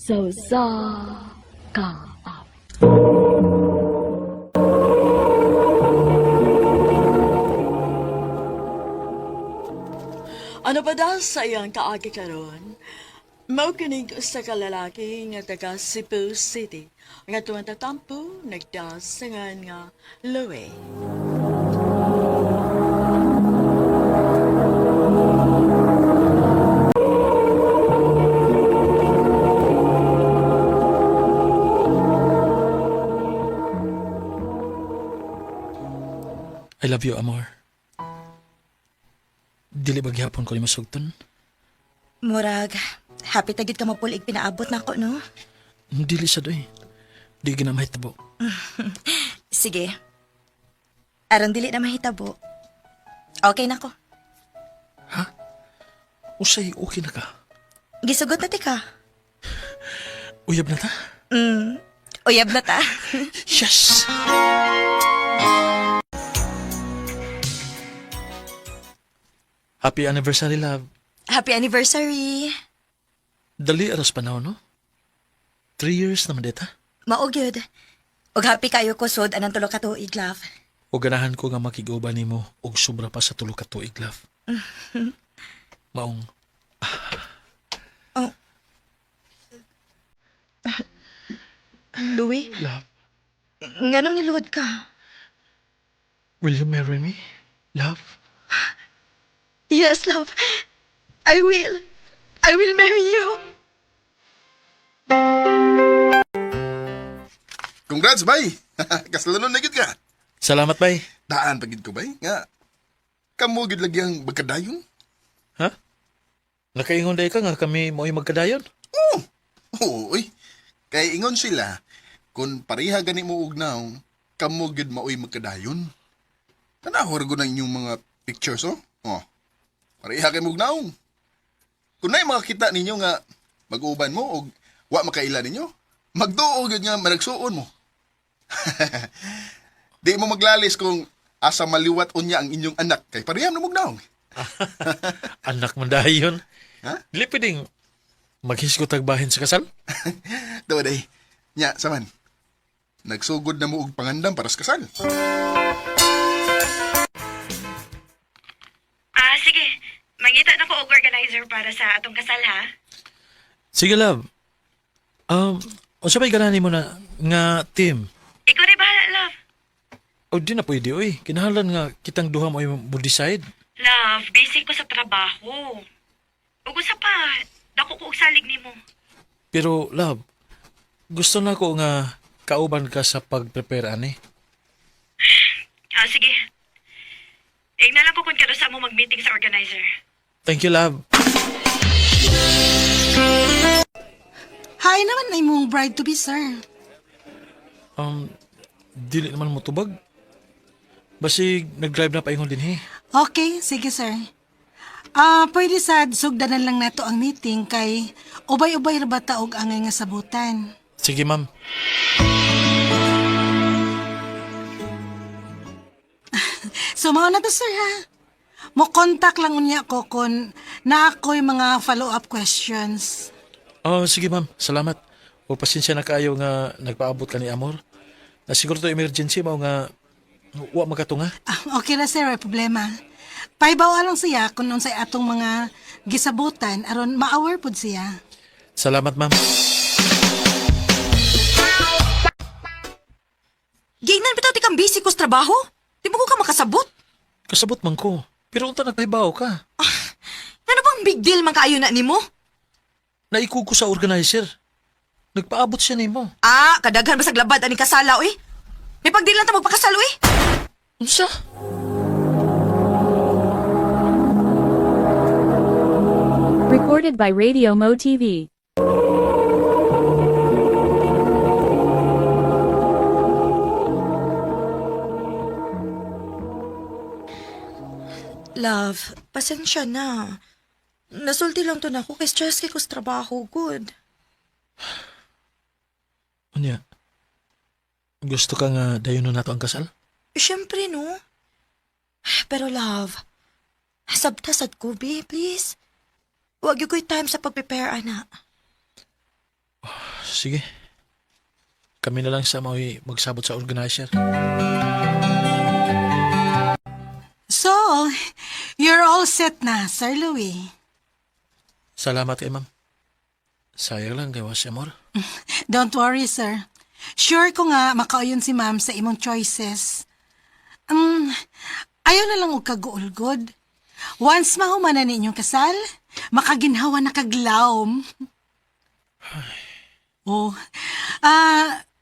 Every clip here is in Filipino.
So sa ka. Ano pa daw sa iyang kaagi karon? Mao kinig usa ka lalaki nga taga Cebu City nga tuwang tatampo nagdasangan nga Louie. I love you, Amor. Dili ba gyapon ko ni masugton? Murag, happy tagid ka mapulig pinaabot na ako, no? Dili sa doy. Di ginamay tabo. Sige. Aron dili na mahitabo. Okay na ko. Usay, okay na ka. Gisugot na ti ka. Uyab na ta? Uyab na ta. Yes! Happy anniversary, love. Happy anniversary. Dali aras panahon, no? 3 years naman dita. Maugyod. Og happy kayo ko sod anang tulo ka tuig, love. O ganahan ko nga makiguban nimo og sobra pa sa tulo ka tuig, love. Maong, Louie, love, nganong niluhod ka? will you marry me, love? Yes, love. I will. I will marry you. Congrats, bay! Kasalanon na gid ka. Salamat, bay. Daan pagid ko, bay. Nga, kamo gid lagi ang magkadayon. Ha? Nakaingon day ka nga kami mo'y magkadayon? Oo, uy. Kay ingon sila, kung pareha gani mo og naong, kamo gid maoy magkadayon. Tanahor ko na inyong mga pictures, oh. Oh, pareha kay mo og naong. Kung na'y makakita ninyo nga mag-uban mo o wa makaila ninyo, magduo gid nga managsuon mo. Di mo maglalis kung asa maliwat unya ang inyong anak kay pareham na mo og naong. Anak man dayon. Ha? Dili pwedeng maghiskot tagbahin sa kasal? Dawa day. Nya, saman. Nagsugod na mo og pangandam para sa kasal. Sige. Mangita na ko og organizer para sa atong kasal, ha? Sige, love. Unsa bay ganani mo na nga team? Ikaw na bahala, love. O di na pwede, oy. Kinahanglan nga kitang duha mo decide. Love, busy ko sa trabaho. Ug usa pa, dako ko og salig nimo. Pero, love, gusto na ko nga kauban ka sa pag-prepare, ani. Sige. Igna lang ko kung kado sa mo mag-meeting sa organizer. Thank you, love. Hi naman na imong bride-to-be, sir. Dili naman mo tubag. Basig, nag-drive na paingon din, he. Okay, sige, sir. Pwede sad, sugdanan lang nato ang meeting kay ubay-ubay ra ba taog angay nga sabutan. Sige, ma'am. So, mao na to, sir, ha? Mo contact lang unya ko kung na ako'y mga follow-up questions. Oh, sige, ma'am. Salamat. O pasensya na kayo nga nagpaabot ka ni Amor. Na siguro to emergency mo nga wa makatunga. Okay na, sir, may problema. Paibaw lang siya kung unsay atong mga gisabutan aron ma-aware pud siya. Salamat, ma'am. Gingnan bitaw ti kang busy ko sa trabaho? Di mo ko ka makasabot? Kasabot man ko. Pero unta nagpahibaw ka. Ano bang big deal man kaayo na nimo? Naikog ko sa organizer. Nagpaabot siya nimo. Kadaghan ba sa glabad ani kasala, uy? May pagdil lang ta magpakasal, uy? Unsa? Recorded by Radio Mo TV. Love, pasensya na. Nasulti lang to na ako kay stress kay ko sa trabaho, good. Unya, gusto ka nga dayon na nato ang kasal? Siyempre, no? Pero love, sabtasad ko, babe, please. Huwag yung ko'y time sa pag-prepare, ana. Sige. Kami na lang sa mao'y magsabot sa organizer. So, you're all set na, Sir Louis. Salamat kay ma'am. Sayang lang kay si Amor. Don't worry, sir. Sure ko nga makauyon si ma'am sa imong choices. Ayaw na lang og kaguulgod. Once mahuman na ninyong kasal, makaginhawa na kaglawom. Oh,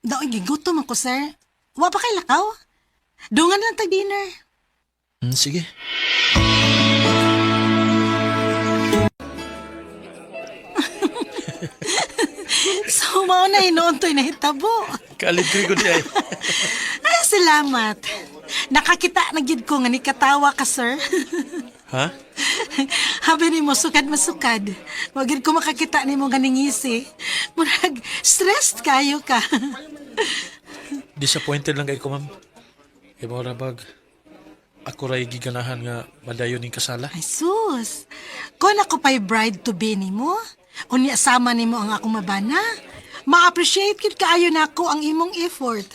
daon gigutom ako, sir. Wa pa kay lakaw? Dungan lang tag-dinner. Sige. So, mao na inoontoy na hitabo. Kalibri ko di ay. Ay, salamat. Nakakita na gid ko nga ni katawa ka, sir. Ha? Habi ni mo, sukad masukad. Wag gid ko makakita ni mo ganing ngisi. Murag, stressed kayo ka. Disappointed lang kay ko, ma'am. Kay mo rabag. Ako ray giganahan nga madayon ning kasala. Ay, sus. Kung ako pa'y bride to be ni mo, unya sama ni mo ang akong mabana, ma-appreciate kid kaayo na ako ang imong effort.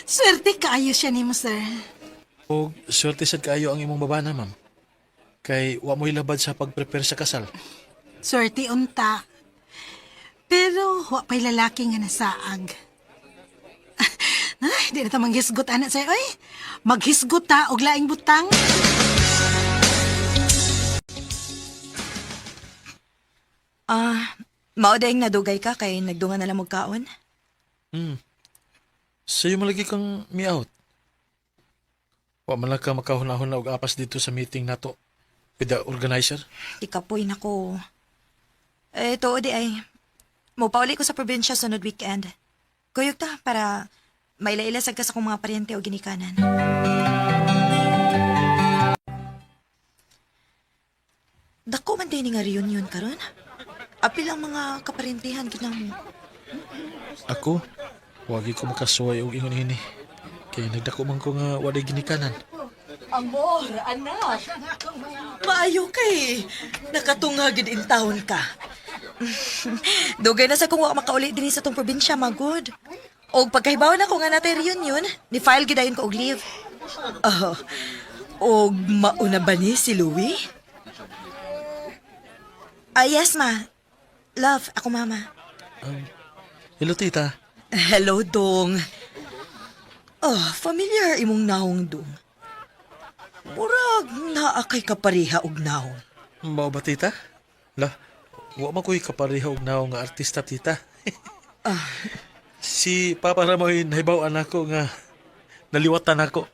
Swerte kaayo siya ni mo, sir. O swerte sad kaayo ang imong babana, ma'am. Kay wa mo'y labad sa pag-prepare sa kasal. Swerte unta. Pero, wa pa'y lalaki nga nasaag. Ay, di na ta manghisgot, anak sa'yo. Ay, maghisgot ta, og laing butang. Mao daing nadugay ka kay nagdungan na lang mo kaon. Sa'yo malagi kang mi-out. Wa man lang ka makahunahon na og apas dito sa meeting nato with the organizer. Ikapoy na ko. Tuod di ay. Mupauli ko sa probinsya sunod weekend. Kuyog ta para maila-ilasag ka sa kong mga paryente o ginikanan. Dako man din nga reunion karon. Apil ang mga kaparintihan kinamo. Ako, wagi ko makasuway og ingon ini. Kay nagdako man ko nga waday ginikanan. Amor, anak. Maayo kay. Nakatungagid in town ka. Dugay na sa kung wa makauli din sa tong probinsya, magod. Og pagkahibaw na ko nga natay reunion, ni file gidayon ko og leave. Og mauna ba ni si Louie? Yes, ma. Love, ako mama. Hello, tita. Hello, Dong. Familiar imong naong, Dong. Murag naakay kapariha og naong. Mao ba, tita? La, wa man ko'y kapareha og naong nga artista, tita. Si Papa Ramoy nahibaw-an ako nga naliwatan ako.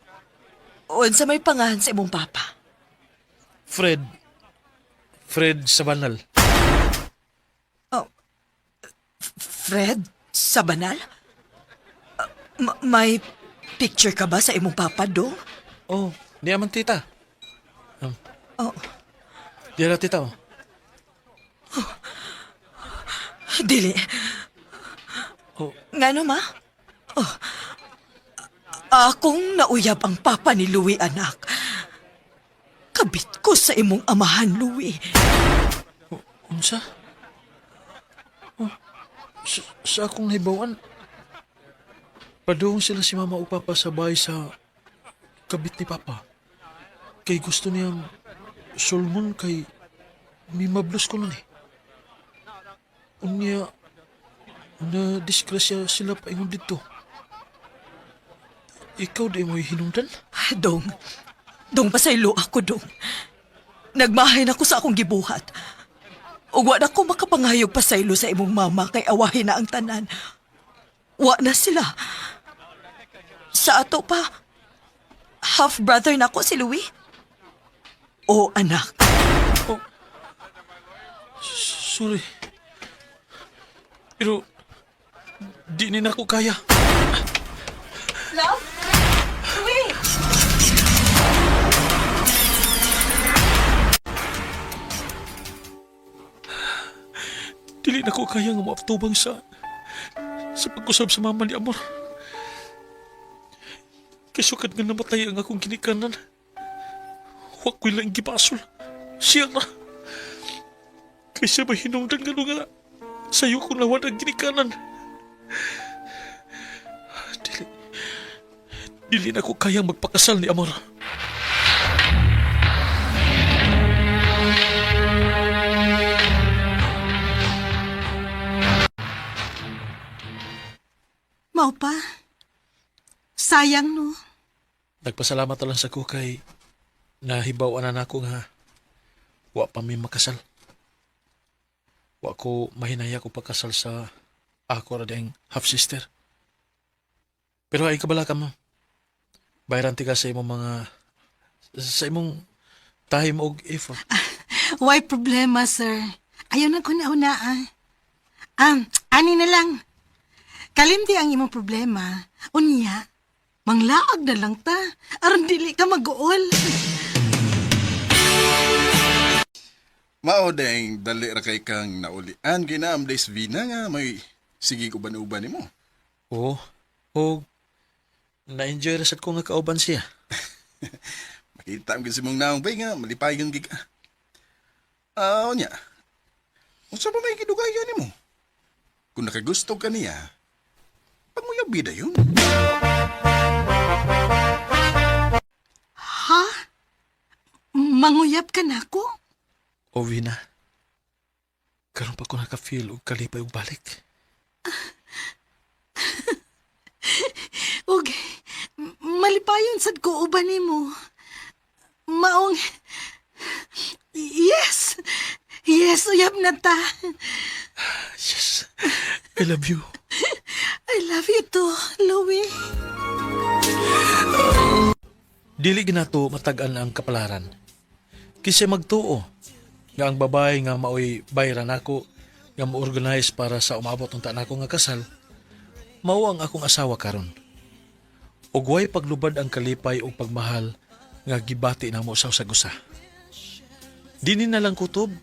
Unsa may pangahan sa imong papa? Fred Sabanal. Fred? Sa banal? May picture ka ba sa imong papa, Dong? Oh, di aman, tita. Oh. Di na, tita. Dili. Oh, Ngano, ma? Akong nauyab ang papa ni Louie, anak. Kabit ko sa imong amahan, Louie. unsa? Oh, sa akong nahibawan, padung sila si mama o papa sa bahay sa kabit ni papa. Kay gusto niyang sulmon kay may mablos ko nun eh. Unya, na disgrasya sila pa ingon dito. Ikaw di mo'y hinungdan? Dong pasaylo ako, Dong. Nagmahay na ko sa akong gibuhat. Ug wa na ko makapangayog pasaylo sa imong mama kay awahin na ang tanan. Wa na sila. Sa ato pa, half-brother na ko si Louie. O, anak. Sorry. Pero, di na ako kaya. Love? Louie! Dili na ko kaya nga maaptubang sa pag-usab sa mama ni Amor. Kasukat nga namatay ang akong ginikanan. Huwag ko'y lang gipasol. Siya na. Kaysa ba hinungdan nga nga Sa'yo ko nawan ang ginikanan. Dili na ko kayang magpakasal ni Amor. Mao pa. Sayang no. Nagpasalamat na lang sa ko kay nahibaw-an na ako nga wa pa mi makasal. Wa ko mahinaya ko pakasal sa ako ra ding half-sister. Pero ay kabala ka mo. Bayaran ti ka sa imong mga sa imong time og effort. Why problema, sir? Ayaw na ko na ani na lang. Kalimti ang imong problema. Unya, manglaag na lang ta. Aron dili ka mag-uol. Mao deng dali ra kay kang naulian ginaam days vina nga may sige ko uban nimo. Oo. Og na-enjoy ra sad ko nga kauban siya. Makita ang mong naong bay nga malipayon gig. Unya. Unsa ba may gidugayan nimo? Kung nakagusto ka niya, pagmuyab bida yun. Ha? Manguyap ka na ako? O Vina, karon pa ko naka-feel og kalipay og balik. Ug malipayon sad ko uban nimo. Maong Yes. Yes, uyab na ta. Yes, I love you. I love you too, Louie. Dili ginato matag-an ang kapalaran. Kisay magtuo nga ang babae nga maoy bayran ako nga mo-organize para sa umabot ng tanako nga kasal, mao ang akong asawa karon. Ug way paglubad ang kalipay o pagmahal nga gibati namo sa usag-usa. Dini na lang kutob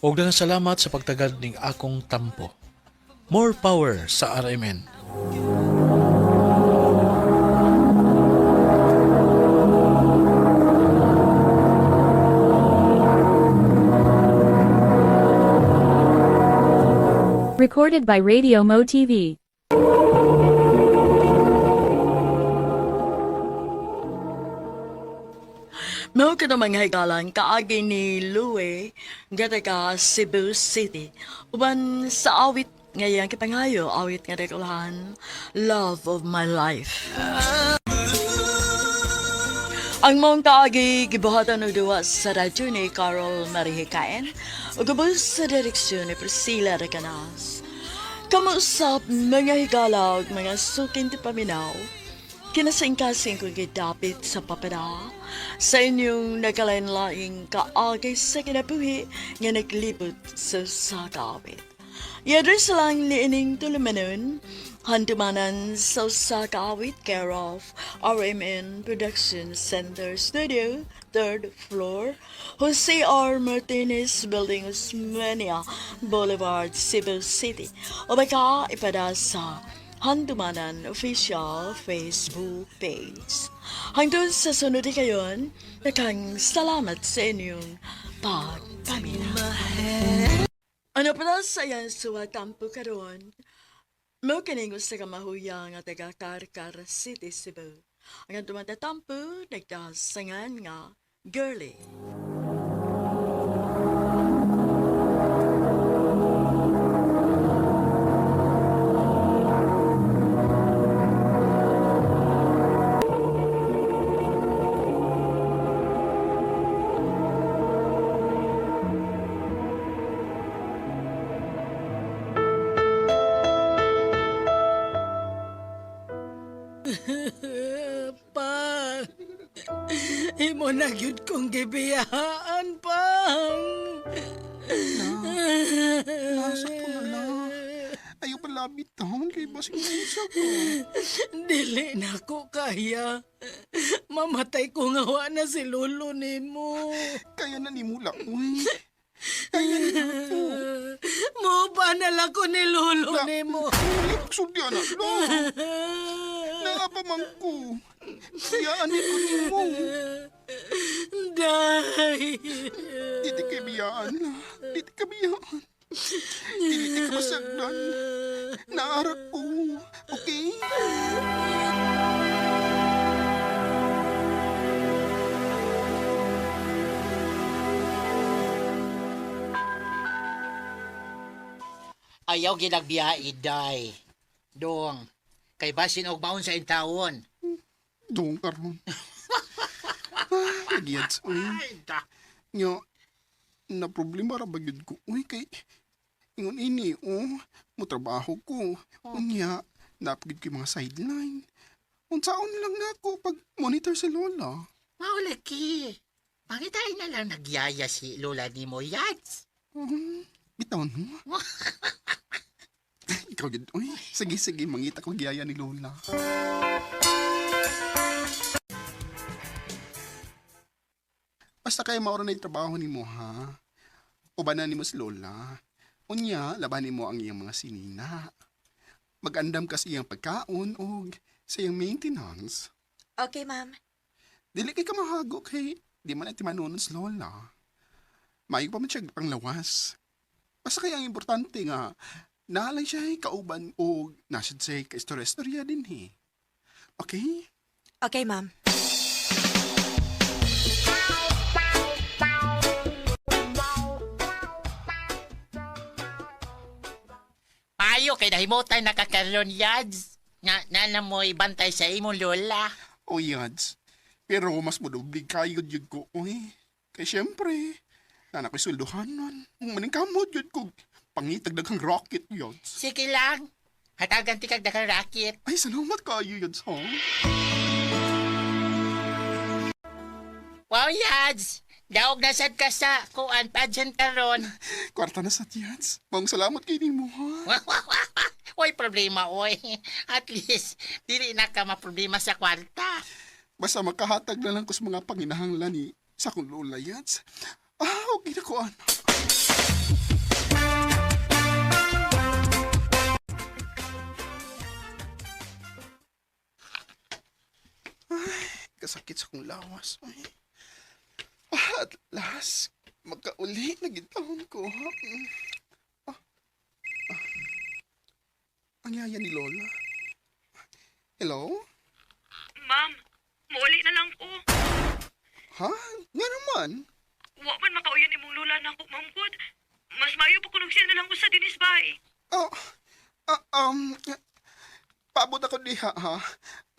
ug daghang salamat sa pagtagad ning akong tampo. More power sa RMN. Recorded by Radio Mo TV. Mao ka naman nga higalan kaagi ni Louie nga taga Cebu City. Uban sa awit ngayon kipangayo, awit nga regulahan, Love of My Life. Ang mong kaagi gibuhatan og duwa sa radyo ni Carol Marihikain ug gabos sa direksyon ni Priscilla Recanas. Kamusap mga higala ug mga sukin ti paminaw. Kinasingkasing ko gidapit sa papada sa inyong nagkalain-laing kaagi sa kinabuhi nga naglibot sa sakawit. Yadres lang liining tulumanon, handumanan sa sakawit care of RMN Production Center Studio, 3rd floor, Jose R. Martinez Building, Osmeña Boulevard, Cebu City. O baka ipada sa Handumanan Official Facebook page. Hanggang sa sunod kayon, nakang salamat sa inyong pagpamina. Ano pala sa yan suwatampo karon? Mo kining sa kamahuya nga taga Carcar City, Cebu. Ang tumatatampo, nagdasangan nga girly. Pa, imo na gyud kong gibiyaan, Pang. Nasa ko na. Ayaw palabit taon kay basing sa ko. Dili na ko kaya. Mamatay ko nga wa na si lolo nimo. Kaya na nimula, uy. Kaya na ako. Mo pa na lang ko ni lolo nimo. Sudya na, lo. Naapamang ko. Biyaanin ko nimo. Day. Diti kay biyaan. Diti kay biyaan. Dili ka masagdan. Naarak ko. Okay? Ayaw ginagbiyaid, day. Dong, kay basin og maun sa intawon. Doon karon. Gets, uy. Ay, da. Nya, na problema ra ba gyud ko? Uy, kay ingon ini, mo trabaho ko. Unya, napagid ko yung mga sideline. Unsaon lang na ako pag monitor si Lola. Maulaki. Pangitain na lang nagyaya si Lola ni mo, Yads. Bitawan mo. Ikaw gid, uy. Sige, mangita ko giyaya ni Lola. Basta kayo maura na yung trabaho ni mo, ha? Ubanan ni mo si Lola. Unya, labanin mo ang iyang mga sinina. Mag-andam kasi iyang pagkaon o sa iyang maintenance. Okay, ma'am. Dili kay ka mahago kay di man iti manunon si Lola. Maayong pa man siya panglawas. Basta kaya ang importante nga, naalay siya kauban o nasad siya ka-istorya din eh. Okay? Okay, ma'am. Payo kay nahimutan nakakaroon, Yads. Nana mo'y bantay sa imong Lola. O yads. Pero mas madublig kayo yun ko, uy. Kaya syempre, nanak ko'y sulduhanan. Maningkamot yun ko. Pangitag daghang rocket yads. Sige lang. Hatagan ti kag dakang rakit. Ay, salamat kayo yads, ha? Wow, Yads. Daog na sad ka sa kuan pageant karon. Kwarta na sa yads. Maong salamat kay mo, ha? Oy, problema, oy. At least, dili na ka maproblema sa kwarta. Basta makahatag na lang ko sa mga panginahanglan ni sa akong Lola yads. Okay na ko, anak. Kasakit sa kong lawas. Ay. At last, magkauli na gitahon ko. Ha? Ang yaya ni Lola. Hello? Ma'am, mauli na lang ko. Ha? Nga naman. Wa man makauyan imong lula na ako, ma'am good. Mas mayo pa kunog siya na lang ko sa dinis bay. Oh, paabot ako diha, ha?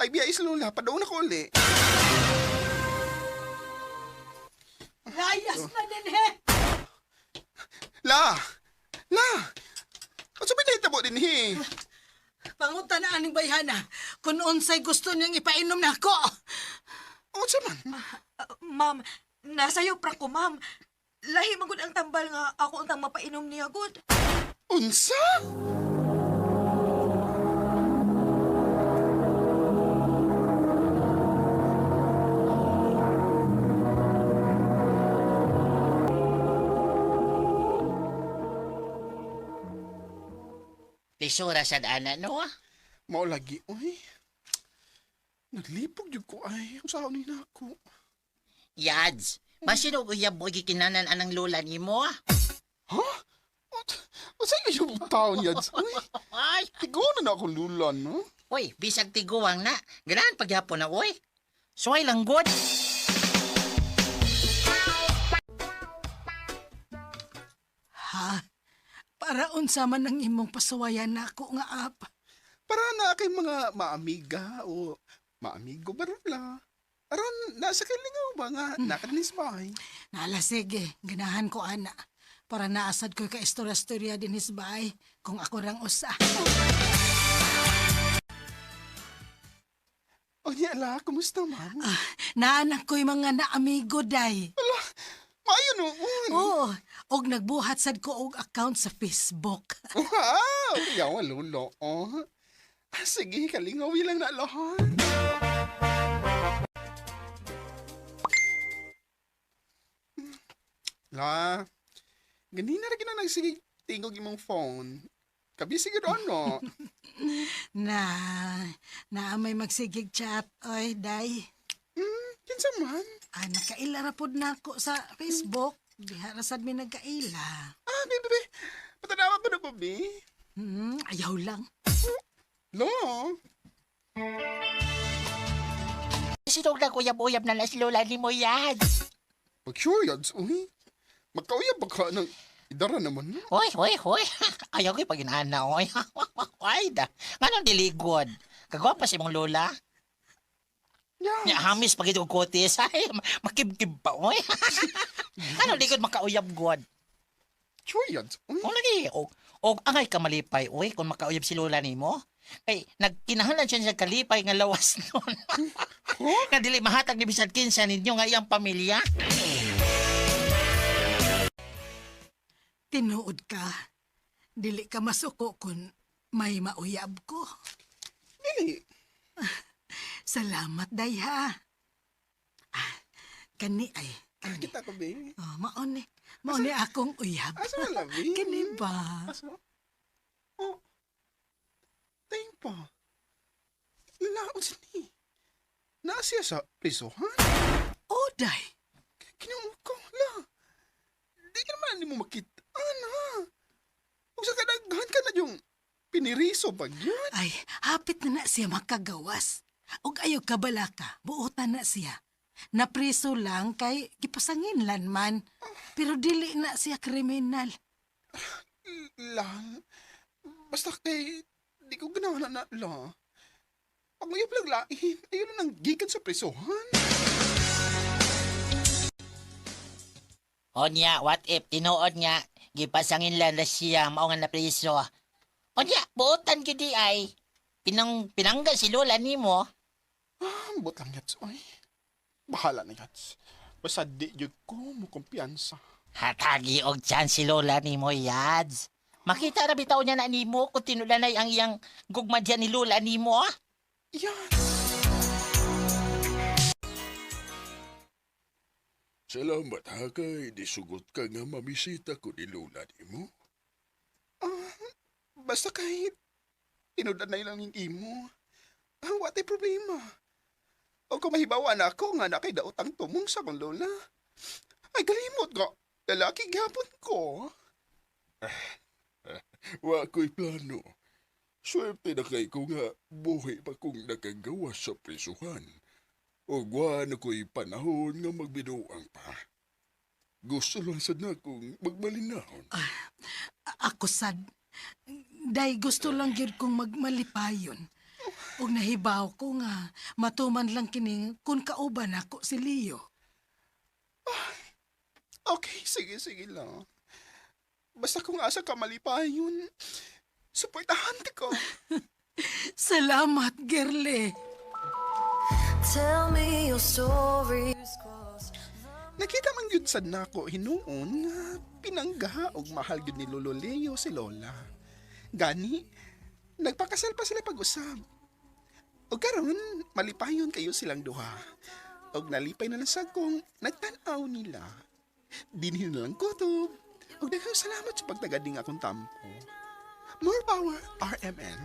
Ay, biya is Lola. Padaw na ko uli. Layas na din, he! La! Ano sabi na hitabo din, he? Pangutan na aning bayhana kung unsay gusto niyang ipainom na ako. Ano sa man? Ma'am, nasayo pra ko, ma'am. Lahi magud ang tambal nga ako untang mapainom niya, good. Unsa? Lisura sad ana, no? Mao lagi, uy. Naglipog yung ko ay. Ang saan ni na ako. Yads, basin og uyab mo gikinanan anang Lola nimo. Ha? Ano sa'yo yung taon yan? Uy, Ay, tigunan na akong Lola, no? oy, bisag tiguwang na. Ganahan pagyapon na, oy. Suway lang good. Ha? Para unsa man ang imong pasuwayan na ako nga apa. Para na kay mga maamiga o maamigo barula. Aron, nasa kalingaw ba nga nakanisbay? Nala sige, ganahan ko ana. Para naasad ko ka istorya-istorya din hisbay kung ako rang usa. O niya la, kumusta man? Naanak ko'y mga naamigo day. Maayo no? Oo, og nagbuhat sad ko og account sa Facebook. Wow! Yawa lolo. Oh. Sige, kalingawi lang na lahat. La, ganina na gina nagsige tingog imong phone. Kabisi gid ano? Na may magsigig chat oy day. Kinsa man? Nakaila ra pod na ako sa Facebook. Diha ra sad mi nagkaila. Bebe, ako na ko, be. Ayaw lang. Lo. Sinong naguyab-uyab na lang si lola ni mo, Yads? Pag sure, yads, uy. Magkauyab ba ka ng idara naman? Hoy, hoy, hoy. Ayaw ko yung pag-inana, oy. Ay, da. Nga nang diligod. Kagwa pa si mong lola. Yes. Nya hamis pag ito kotis. Ay, makibkib pa, oy. Ano ligod makauyab god? Sure, yads, uy. O lagi, o angay ka malipay, oy, kung makauyab si lola nimo. Kay nagkinahalan siya sa kalipay nga lawas nun. Nga dili mahatag ni bisad kinsa ninyo nga iyang pamilya. Tinuod ka. Dili ka masuko kung may mauyab ko. Dili. Salamat, day, ha? Kani ay. Kani. Kita ko, be. Oh, mauni. Mauni akong uyab. Asa na, be? Kani ba? Asa? Oh. Tayong pa. Laon sini. Naasiya sa prisohan? Oh, day. Kinamot ko, la. Di ka naman mo makita, ana. Kung sa kadaghan ka na yung piniriso pag yun. Ay, hapit na siya makagawas. Og ayaw kabala ka, buotan na siya. Napriso lang kay gipasanginlan man. Pero dili na siya kriminal. La, basta kay, di ko ganahan na, la. Pag may plaglain, ayun na nang gikan sa prisohan. O niya, what if, tinuod nga, gipasangin lang na siya, mao nga na preso. O niya, buotan ko di ay, pinangga si lola nimo. Ambot lang, Yats, oy. Bahala na, Yats. Basta di yun ko mo kumpiyansa. Hatagi og chance si lola nimo, Yads. Makita na bitaw niya na nimo kung tinulanay ang iyang gugma diyan ni lola nimo. Yats! Salamat ha kay disugot ka nga mamisita ko ni Lola ni mo. Basta kahit tinudan na lang yung imo. Wate problema. O kung mahibawan ako nga na kay daotang tumong sa kong lola. Ay galimot nga, lalaki gapon ko. Wa ko'y plano. Swerte na kay ko nga buhi pa kong nakagawas sa prisuhan. O wa na ko'y panahon nga magbinuang pa. Gusto lang sad na kong magmalinahon. Ako sad. Day gusto lang gyud kong magmalipayon. Og nahibaw ko nga matuman lang kini kun kauban ako si Leo. Okay, sige lang. Basta kung asa ka malipayon, suportahan ko. Salamat, girle. Tell me your story. Nakita man yun sad nako hinuon nga pinangga og mahal gyud ni Lolo Leo si Lola. Gani, nagpakasal pa sila pag-usab. O karon, malipayon kayo silang duha. Og nalipay na lang sa kong nagtanaw nila. Dinhin na lang kutob. Og daghang salamat sa pagtagading akong tampo. More power, RMN.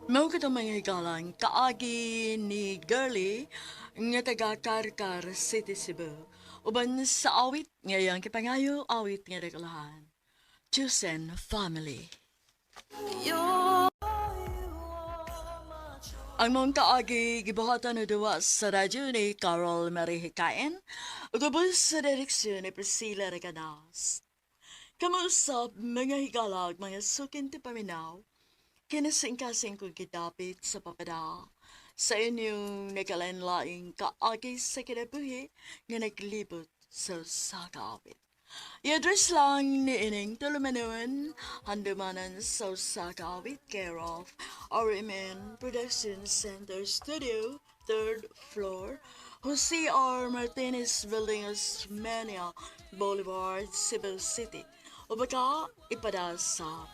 Mao ka mga higalang kaagi ni Girlie nga taga Karkar City, Cebu. Uban sa awit ngayang kipangayo awit nga regalahan. Chosen Family. Ang mong kaagi gibuhatan na duwa sa radyo ni Carol Marie Hikain ug ubos sa direksyon ni Priscilla Reganas. Kamusap mga higalag mga sukin ti paminaw kinasing-kasing kong kitapit sa papada sa inyong nakalanlaing kaagi sa kinabuhi nga naglibot sa sakawit. I-address lang ni Ining Tulumanuan, handumanan sa sakawit, care of RMN Production Center Studio, 3rd floor, Jose R. Martinez Building, Osmeña Boulevard, Cebu City. O baka ipada sa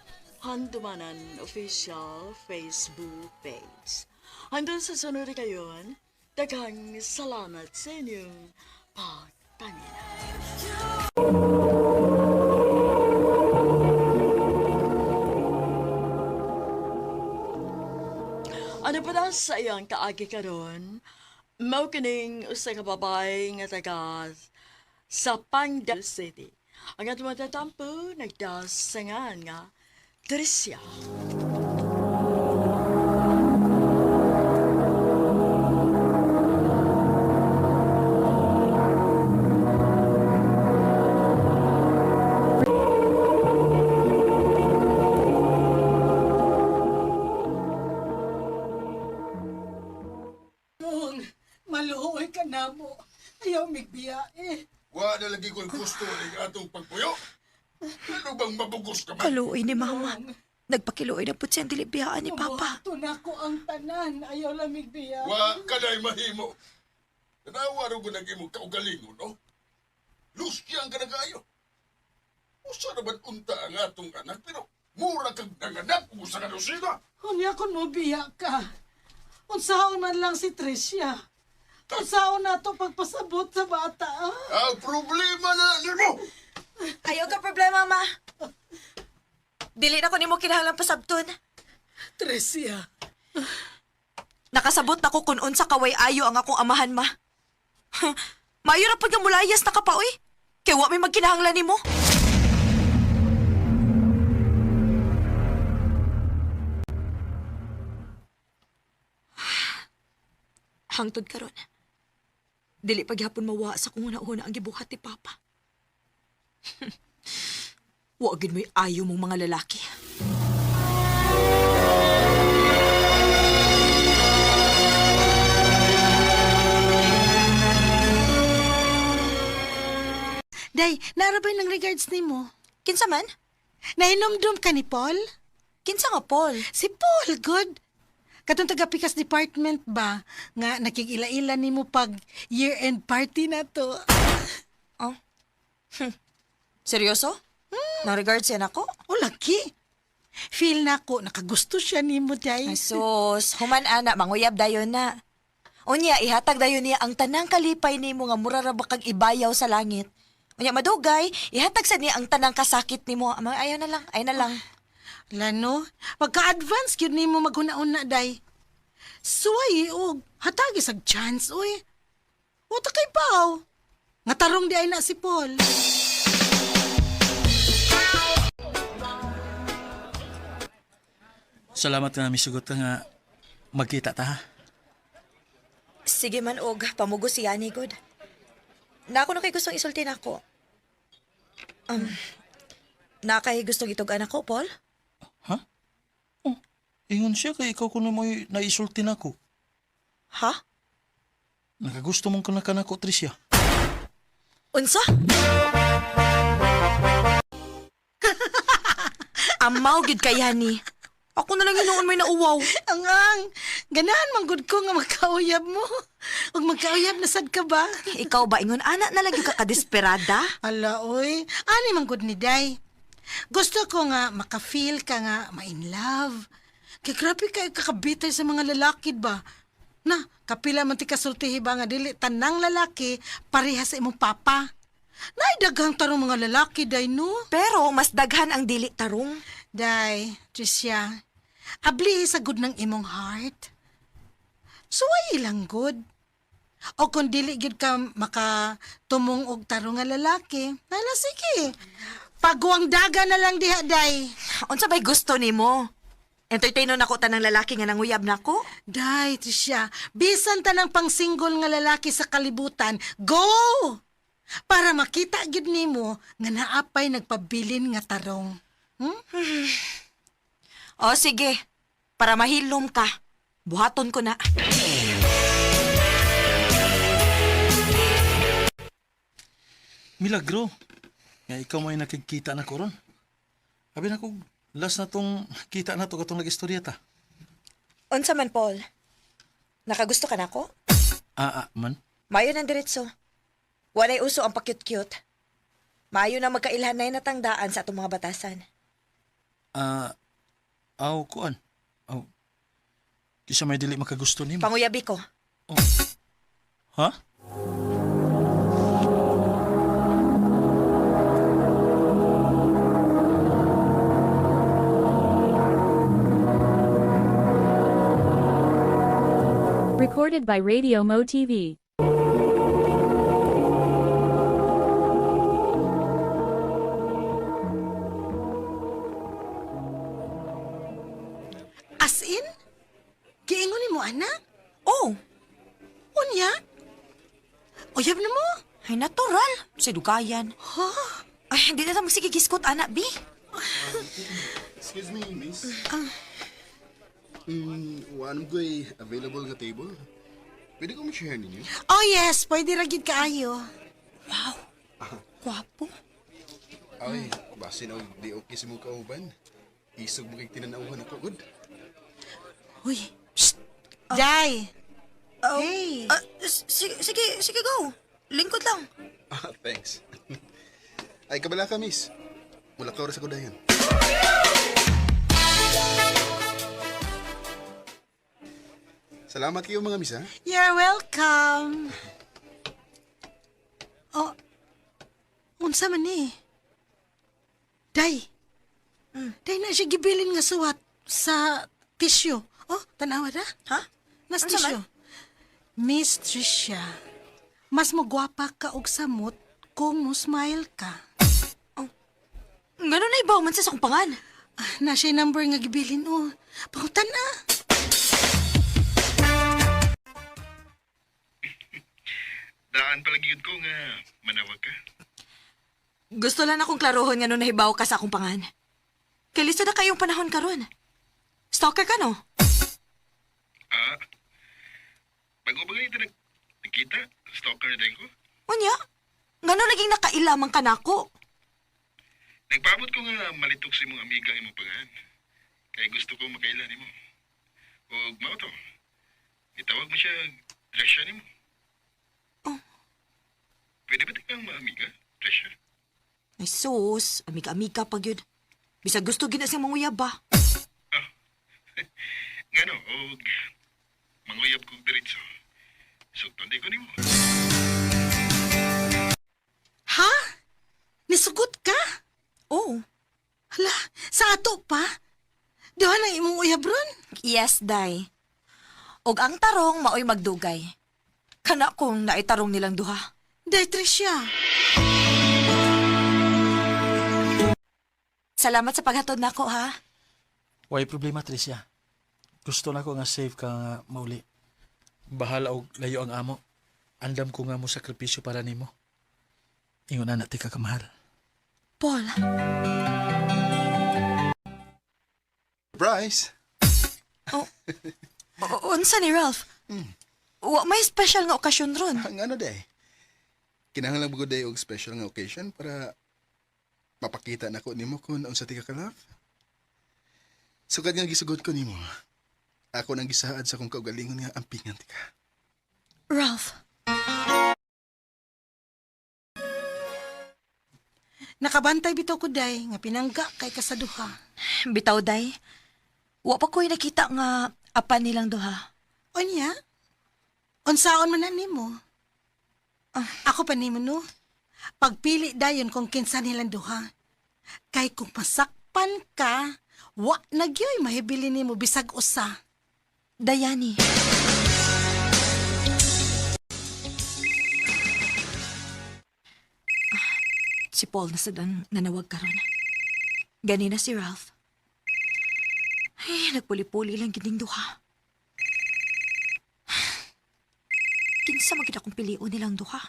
Handumanan Official Facebook page. Handun sa sunod kayon, daghang salamat sa inyong pagtangina. Napada sa iyang kaagi karon, mao kining usa ka babae nga taga sa Pangdal City. Ang atong matatampo nagdasangan nga Tricia. Mong, maluhoy ka na mo. Ayaw migbiya eh. Wa na lagi ko'y gusto ng atong pagpuyo. Ano bang mabugos ka man? Kaluoy ni Mama. Nagpakiluoy na po siyang dilibiyaan ni Papa. Buhato na ko ang tanan. Ayaw lang migbiya. Wa ka na'y mahimo. Tanawa rin ko nag-imong kaugalingon, no? Lusyang ka na kayo. Usa naman unta ang atong anak, pero mura kang nanganak kung sa kanusina. Unya kung mabiya ka. Unsaon man lang si Tricia. Unsaon na to pagpasabot sa bata. Ah? Ang problema na mo! Ayaw ka problema, Ma. Dili na ko ni mo kinahanglan pasabton. Tricia. Nakasabot na ko kung unsa kaway ayo ang akong amahan, Ma. Maayo na pag mulayas na ka pa, oy. Kaya wa may magkinahanglan ni mo. Hangtod karon. Dili paghapon mawa sa kung una-una ang gibuhat ni Papa. Wa gid may ayo mong mga lalaki. Day, narabay ng regards ni mo. Kinsa man? Nainomdom ka ni Paul? Kinsa nga, Paul? Si Paul, good. Katong taga-Pikas Department ba? Nga nakikila-ila ni mo pag year-end party na to. Oh. Seryoso? Nang regards yan ako? O, laki. Feel na ko, nakagusto siya ni mo, Day. Ay sus, human ana, manguyab dayon na. Unya, ihatag dayon niya ang tanang kalipay ni mo nga murara ba kag ibayaw sa langit. Unya, madugay, ihatag sa niya ang tanang kasakit ni mo. Ayaw na lang, ay na lang. Lano, pagka-advance yun ni mo maghuna-una, Day. Suway, og hatagi sag chance, oy. O, takay paw. Nga tarong di ay na si Paul. Salamat nga misugot ka nga magkita ta ha. Sige man, og, pamugo si Yani, God. Na ako na kay gustong isulti na ako. Na kay gustong itugan ako, Paul? Ha? Oh, ingon siya kay ikaw kuno mo'y naisulti na ko. Ha? Nakagusto mong kanako, Tricia. Unsa? Amaw gid kay Yani. Ako na lang hinuon may nauwaw. Ang, ganahan man gud ko nga magkauyab mo. Ug magkauyab na sad ka ba? Ikaw ba ingon anak na lang yung kakadesperada? Ala, oy. Ani man gud ni Day. Gusto ko nga maka-feel ka nga ma-in love. Kaya grabe ka kakabitay sa mga lalaki ba? Na, kapila man ti kasultihi ba nga dili tanang lalaki pareha sa imong papa. Naidaghang tarong mga lalaki, Day, no? Pero mas daghan ang dili tarong. Day, Tricia, abli sa good ng imong heart. Suway lang good. O kung dili gid ka makatumong og tarong nga lalaki, hala sige. Pagwang daga na lang diha, Day. Unsa bay gusto nimo? Entertainon ako tanang lalaki nga nanguyab nako? Day, Tricia, bisan tanang pang-single nga lalaki sa kalibutan, go! Para makita gid nimo nga naapay nagpabilin nga tarong. O sige, para mahilom ka, buhaton ko na. Milagro. Nga ikaw mo'y nakikita na ko ron. Sabi na ko, last na tong kita na to katong nag-istorya ta. Unsa man, Paul? Nakagusto ka nako? Man. Mayo ng diretso. Walay uso ang pakyut-kyut. Mayo na magkailhanay na tangdaan sa atong mga batasan. Kuan. Kisa may dili makagusto nimo. Panguyabi ko. Ha? Recorded by Radio Mo TV. As in? Giingon ni mo, anak? Oh, Unya? Uyab na mo? ay natural. Si Dugayan. Ha? Ay, hindi na magsigigiskot, anak, B. Excuse me, miss. One ko'y available nga table. Pwede ko ma-share ninyo? Oh yes, pwede ragid kaayo. Wow, gwapo. Ay, basin o di okay si mong kauban. Isog mo kay tinanawan ako, good? Uy, psst! Jai! Hey! Sige, go. Lingkod lang. Thanks. Ay, kabala ka, miss. Wala ka oras ako dayan. Salamat kayo mga miss, ha? You're welcome. Oh, unsa man ni? Day. Day na siya gibilin nga suwat sa tissue. Oh, tanawa na? Ha? Nas Unsa tissue. Miss Tricia, mas mogwapa ka og samot kung mo smile ka. Ganun na ibaw man sa akong pangan. Na siya number nga gibilin, oh. Pangutan na. Daan palagi yun ko nga manawag ka. Gusto lang akong klarohon nga nung nahibaw ka sa akong pangan. Kay lista na kayong panahon karon. Stalker ka, no? Bago ba ganito nakita? Stalker na din ko? Unya, ngano naging nakailamang ka nako? Nagpaabot ko nga malitok si mong amiga imong pangan. Kaya gusto ko makailan mo. O mao to. Itawag mo siya Tresha ni mo. Oh. Pwede ba tingang maamiga, Tresha? Ay sus, amiga-amiga pag yun. Bisa gusto gina siyang manguyab ba? Ngano, o manguyab kong diretso. Sugton di ko ni mo. Ha? Nisugot ka? Oh. Hala, sa ato pa? Doon ang imong uyab ron? Yes, day. Og ang tarong maoy magdugay. Kana kung naitarong nilang duha. Day, Tricia. Salamat sa paghatod nako, ha? Way problema, Tricia. Gusto na ko nga safe ka nga mauli. Bahala og layo ang amo. Andam ko nga mo sakripisyo para nimo. Ingon na natin ka kamahal. Paul. Surprise! Unsa ni Ralph? Wa may special nga okasyon ron. Ang ano day? Kinahanglan mo ko day og special nga occasion para mapakita na ko nimo kung unsa ti ka ka-love. Sugad nga gisugod ko nimo. Ako nang gisaad sa kong kaugalingon nga ampingan ti ka. Ralph. Nakabantay bitaw ko, day, nga pinangga kay kasaduha. Bitaw, day. Wa pa ko'y nakita nga apan nilang duha. Onya? Unsaon man na nimo? Ako pa nimo, no? Pagpili dayon kung kinsa nilang duha. Kay kung masakpan ka, wa nagyoy mahibili nimo bisag usa. Dayani. Si Paul na sadang nanawag karon. Ganina si Ralph. Ay, nagpuli-puli lang gining duha. Kinsa magid akong pilion nilang duha.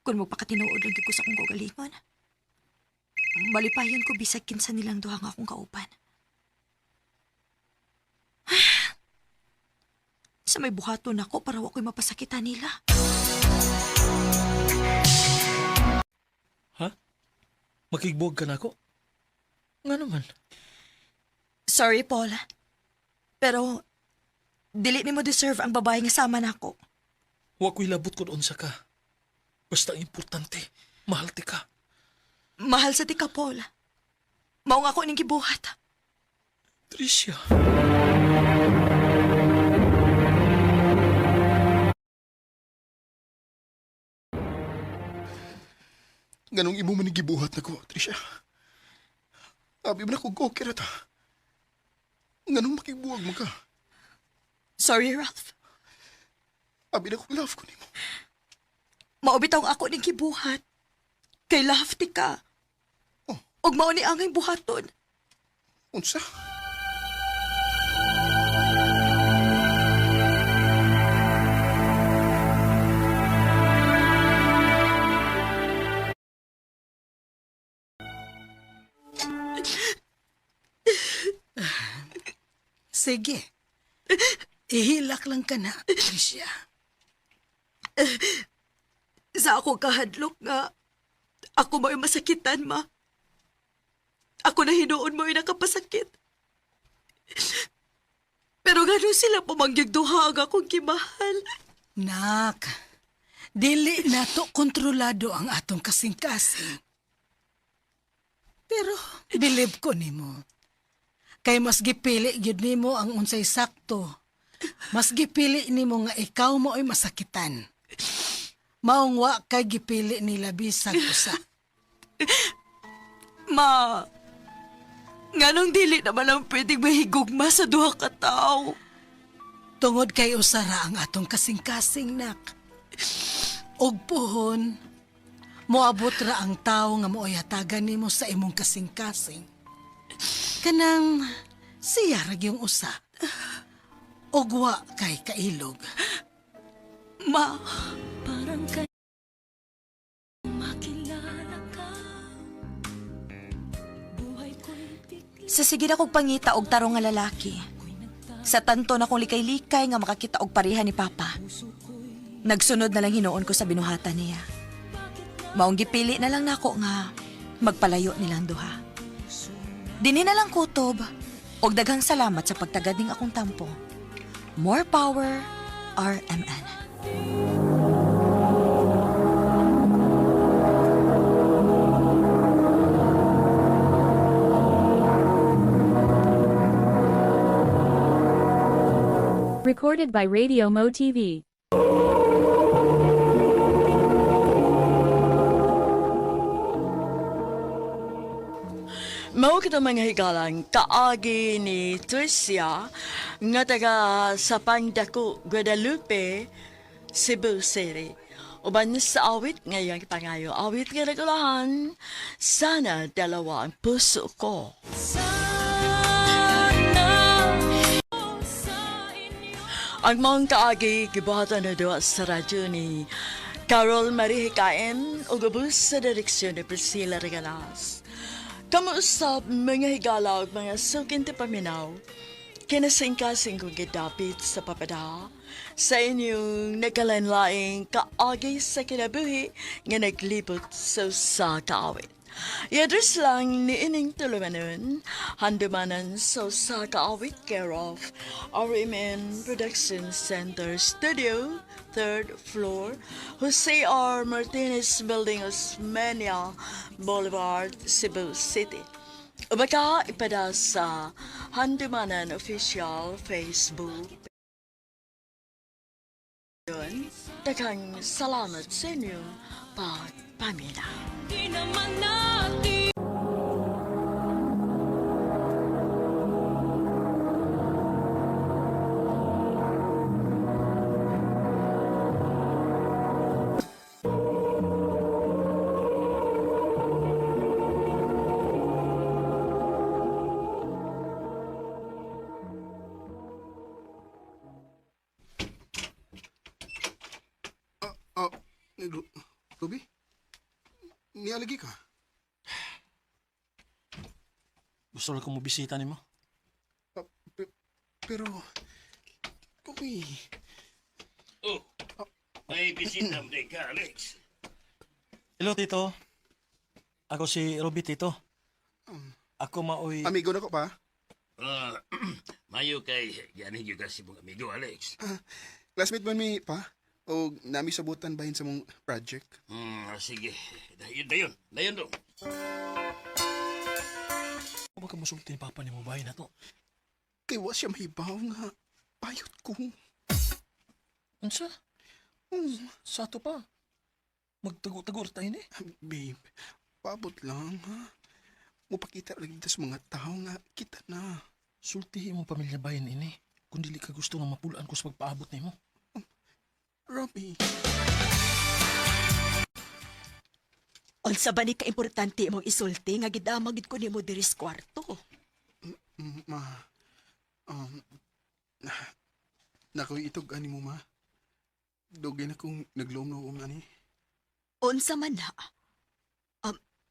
Kung magpakatinuod lang ko sa akong gagalingon. Malipayon ko bisag kinsa nilang duha nga akong kauban. Sa may buhaton ako para wa ko'y mapasakitan nila. Ha? Makigbuwag ka na ako? Nga naman. Sorry, Paul. Pero, dili ni mo deserve ang babae nga sama nako. Wa ko'y labot kung unsa ka. Basta importante, mahal ti ka. Mahal sa tika, Paul. Mao nga ako ning gibuhat. Tricia. Ganong imo man gibuhat na ko, Tricia. Abi man ako okay ra ta. Ganong makibuwag mo ka. Sorry, Ralph. Abi na kong love ko nimo. Maubitaw ako ning gibuhat. Kay lafty ka. Oh. Og mao ni angay buhaton. Unsa? Sige. Ihilak lang ka na, Tricia. Sa ako kahadlok nga, ako mo'y masakitan, ma. Ako na hinuon mo'y nakapasakit. Pero gano'n sila pamangyag duha ang akong kimahal. Nak, dili nato kontrolado ang atong kasing-kasing. Pero believe ko nimo. Kay mas gipili gyud nimo ang unsay sakto. Mas gipili nimo nga ikaw mo ay masakitan. Maong wa kay gipili nila bisag usa. Ma, nganong dili naman ang pwedeng mahigugma sa duha ka tao. Tungod kay usara ang atong kasing-kasing, nak. Og puhon, moabot ra ang tao nga mo'y hatagan nimo sa imong kasing-kasing. Kanang siya ra yung usa. Og wa kay kailog. Ma, Sa sige na kong pangita og tarong nga lalaki. Sa tanto na kong likay-likay nga makakita og pareha ni Papa. Nagsunod na lang hinuon ko sa binuhatan niya. Maong gipili na lang nako nga magpalayo nilang duha. Dini na lang kutob og daghang salamat sa pagtagad ning akong tampo. More power, RMN. Recorded by Radio Mo TV. Mao kita mga higalang kaagi ni Tricia nga taga sa Pangdako, Guadalupe, Cebu City. Uban sa awit ngayong pangayo, awit nga nagulahan, sana dalawa ang puso ko. Ang mong kaagi, gibuhatan na doon sa radyo ni Carol Marie Hikain o gabus sa direksyon ni Priscilla Regalas. Kamuusap mga higala o mga sukin ti paminaw, kinasingkasing kong gidapit sa papada sa inyong nagkalanlaing kaagi sa kinabuhi nga naglibot sa usa kaawit. I-address lang ni ining tulumanon, handumanan sa usa kaawit care of RMN Production Center Studio, 3rd floor, Jose R. Martinez Building, Osmeña Boulevard, Cebu City. O baka ipada sa Handumanan Official Facebook. Yun, daghang salamat sa inyong pagpaminaw. Ruby? Nialagi ka? Gusto lang kong mabisita ni mo. Pero... Ruby... May bisita mo ka, Alex. Hello, Tito. Ako si Ruby, Tito. Ako maoy... Amigo na ko pa? Mayo kay ganin yung kasi mong amigo, Alex. Classmate man mi pa? O nami sabutan bahin sa mong project? Sige. Dayon dong. Ano ba ka masulti ni Papa ni mo bahay na to? Kay wa siya mahibaw nga. Payot ko. Unsa? Sa ato pa. Magtago-tago tayo ni. Babe, paabot lang ha. Mupakita lagi sa mga tao nga kita na. Sultihin mo pamilya bayan ini. kung dili ka gusto nga mapulaan ko sa pagpaabot nimo. Robbie, Unsa ba ni ka-importante mong isulti nga gidamagid ko nimo diri sa kwarto? ma, nakoy itog ani mo, ma. Dugay na kong naglom-lom ani. Unsa man na?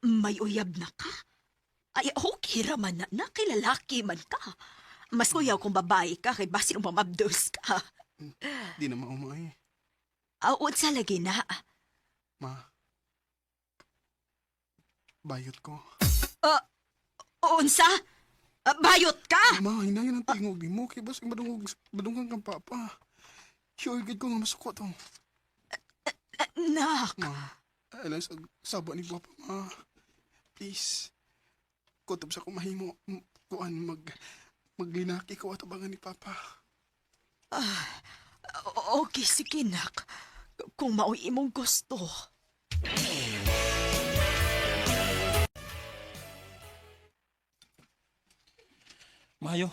May uyab na ka? Ay, okay raman na kay lalaki man ka. Mas kuyaw kung babae ka kay basin umamabdos ka. Di na maumay. Unsa lagi na? Ma, bayot ko. Unsa? Bayot ka? Ma, hinayan ang tingog mo. Kaya basang madungang kang papa. Sure, gid ko nga masuko to. Nak. Ma, alam sa saba ni papa, ma. Please. Kutob sa kumahimo. Kuan, maglinaki ko atabangan ni papa. Okay, sige nak. Kung mao'y imong gusto. Mayo.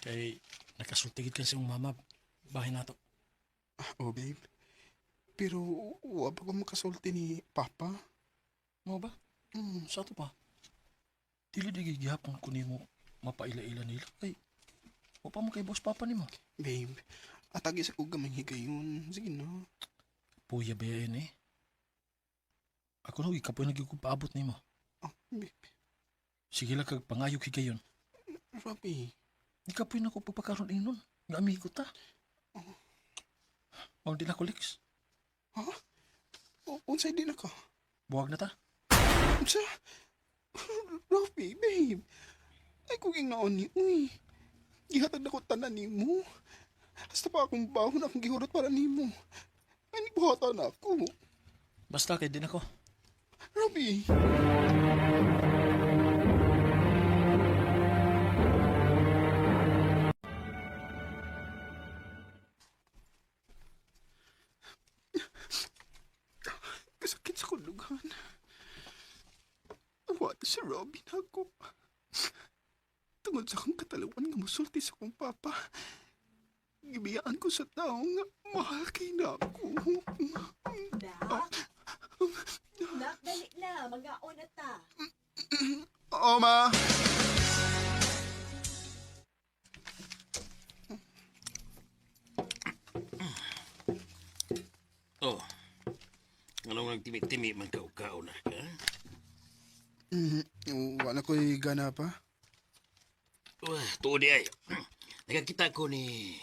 Kay nakasultigid ka sa iyong mama. Bahay na to. Oh, babe. Pero, wa pa ko makasulti ni papa. Mo ba? Sa to pa. Dili di gigihapon ko nimo mapaila-ila nila. Ay, wa pa mo kay boss papa nimo. Babe, atagi sa kong gamay higayon. Sige na. Puya ba yan eh? Ako na, ikapoy nagiging paabot nimo. Oh, babe. Sige lang kag pangayog higayon. Robbie. Ikapoy na ko pagpakaroon inon. Nga amigo ta. Mao din ako, Lex. Ha? Unsay din ako? Buwag na ta. Unsa? Robbie, babe. Ay, kung ingnaon ni, uy. Gihatag na ko tanan ni mo. Hasta pa akong bahon akong gihurot para ni mo. Ay, buhatan ako. Basta kay din ako. Robbie. Kasakit sa kulugan. Awat si Robbie na ako. Tungod sa akong katalawan nga musulti sa akong papa. Gibiyaan ko sa tao nga mahal kay na ako. Nak, dali na. Mag-aon na ta. Oo, ma. Oh. Anong nagtimi-timi man ka-ukao na ka? Wala ko'y gana pa. Wah, tuod di ay. Nakakita ko ni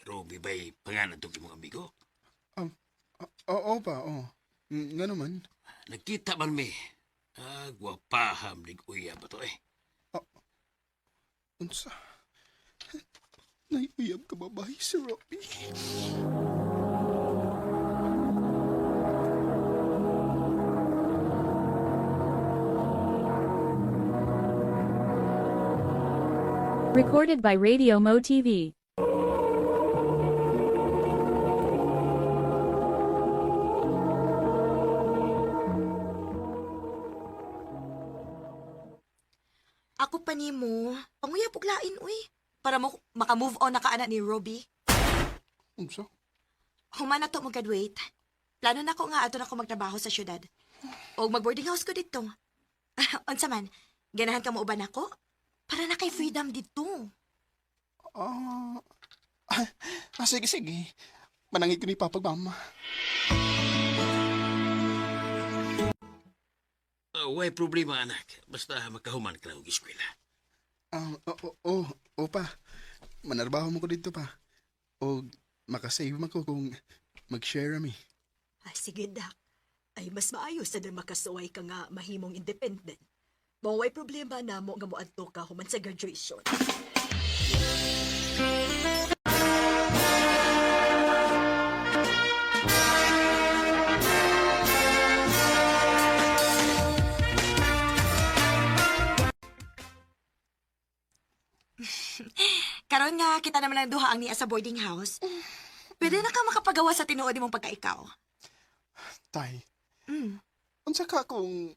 Robbie ba'y pangalan itong imong amigo? Oo pa, oo. Nga naman. Nagkita man mi. Gwapaham ni Uya ba to eh. Unsa? Naipuyab ka babae si Robbie. Recorded by Radio Mo TV. Ako pa ni mo, panguya puglain, uy. Para mo maka-move on na kaana ni Robbie. Unsa? Human na to mag-graduate. Plano na ko nga ato na ko magtrabaho sa syudad. O mag-boarding house ko dito. Unsa man, ganahan ka mo uban ako? Para na kay freedom dito. Sige, sige. Manangit ko ni Papa Mama. Way problema, anak. Basta makahuman ka lang og eskwela. Pa. Manarbaho mo ko dito pa. O makasave mo ko kung mag-share kami. Sige, Dak. Ay, mas maayos na din makasuway ka nga mahimong independent. Maway problema na mo nga moadto ka human sa graduation. Karon nga kita naman ang duha ang niya sa boarding house. Pwede na ka makapagawa sa tinuod mong pagkaikaw. Tay, unsa ka kung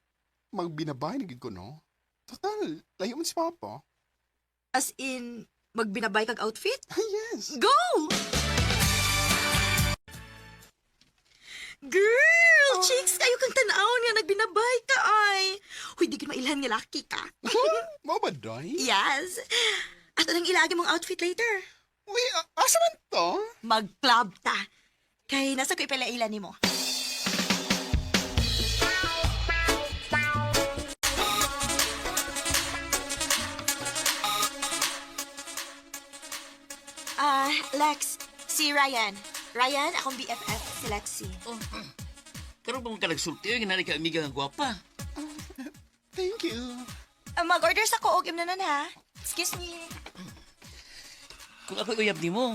magbinabay na gid ko, no? Total, layo man si Papa. As in, Magbinabay kag outfit? Yes. Go! Girl! Chicks, kayo kang tanawon nga nagbinabay ka ay. Huy, di ko mailhan nga laki ka. Mao ba, Day? Yes. At anong ilagi mong outfit later? Uy, asa man to? Mag-club ta. Kay nasa ko ipalailan ni mo. Lex, si Ryan. Ryan, akong BFF, si Lexi. Oh, karon pa mo ka nagsulti, ginali ka amiga nga gwapa. Thank you. Mag-order sa ko og imnanan ha. Excuse me. Kung ako uyab ni mo,